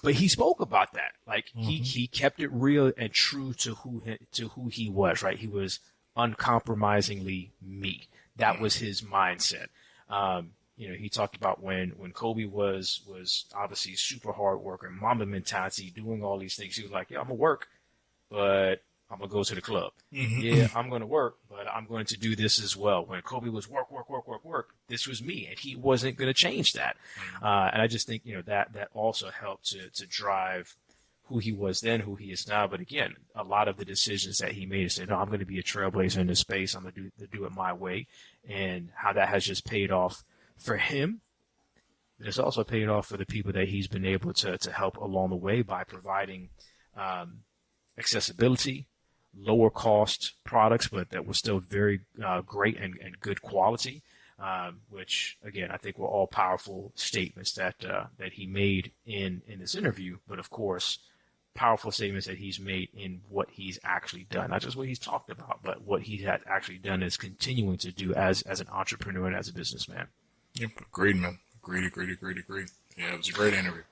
But he spoke about that. He kept it real and true to who he was, right? He was uncompromisingly me. That was his mindset. He talked about when Kobe was obviously super hard worker, Mamba mentality, doing all these things. He was like, yeah, I'm going to work, but I'm going to go to the club. Yeah, I'm going to work, but I'm going to do this as well. When Kobe was work, work. This was me, and he wasn't going to change that. And I just think, that also helped to drive who he was then, who he is now. But again, a lot of the decisions that he made, said, no, I'm going to be a trailblazer in this space. I'm going to do it my way. And how that has just paid off for him. It's also paid off for the people that he's been able to help along the way by providing accessibility, lower cost products, but that were still very great and good quality, which, again, I think were all powerful statements that he made in this interview. But, of course, powerful statements that he's made in what he's actually done, not just what he's talked about, but what he has actually done is continuing to do as an entrepreneur and as a businessman. Yep, agreed, man. Agreed. Yeah, it was a great interview.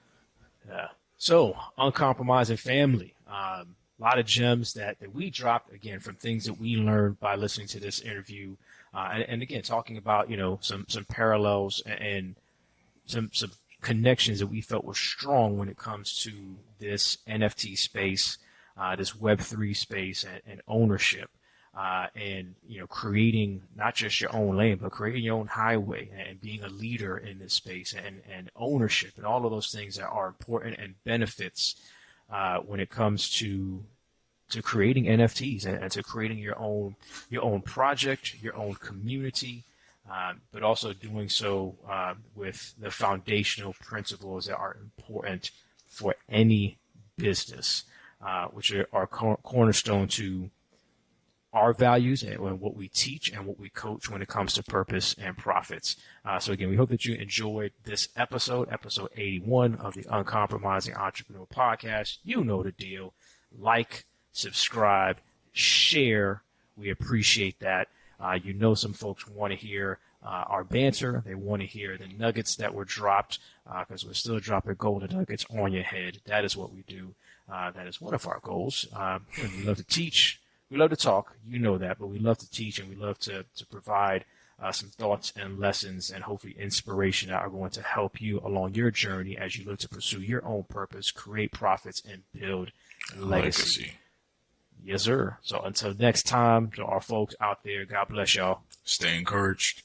Yeah. So, Uncompromising family, a lot of gems that we dropped, again, from things that we learned by listening to this interview, and again, talking about some parallels and some connections that we felt were strong when it comes to this NFT space, this Web3 space, and ownership, and creating not just your own lane, but creating your own highway and being a leader in this space, and ownership, and all of those things that are important and benefits when it comes to creating NFTs and to creating your own project, your own community. But also doing so with the foundational principles that are important for any business, which are cornerstone to our values and what we teach and what we coach when it comes to purpose and profits. So again, we hope that you enjoyed this episode 81 of the Uncompromising Entrepreneur Podcast. You know the deal. Like, subscribe, share. We appreciate that. Some folks want to hear our banter. They want to hear the nuggets that were dropped, because we're still dropping golden nuggets on your head. That is what we do. That is one of our goals. We love to teach. We love to talk. You know that, but we love to teach, and we love to provide some thoughts and lessons and hopefully inspiration that are going to help you along your journey as you look to pursue your own purpose, create profits, and build legacy. Yes, sir. So until next time, to our folks out there, God bless y'all. Stay encouraged.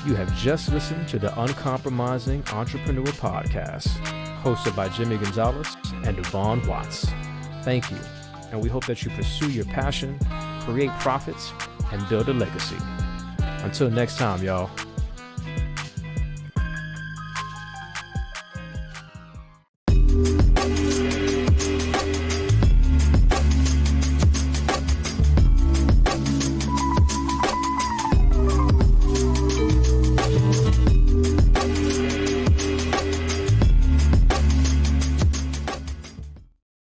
You have just listened to the Uncompromising Entrepreneur Podcast, hosted by Jimmy Gonzalez and Devon Watts. Thank you, and we hope that you pursue your passion, create profits, and build a legacy. Until next time, y'all.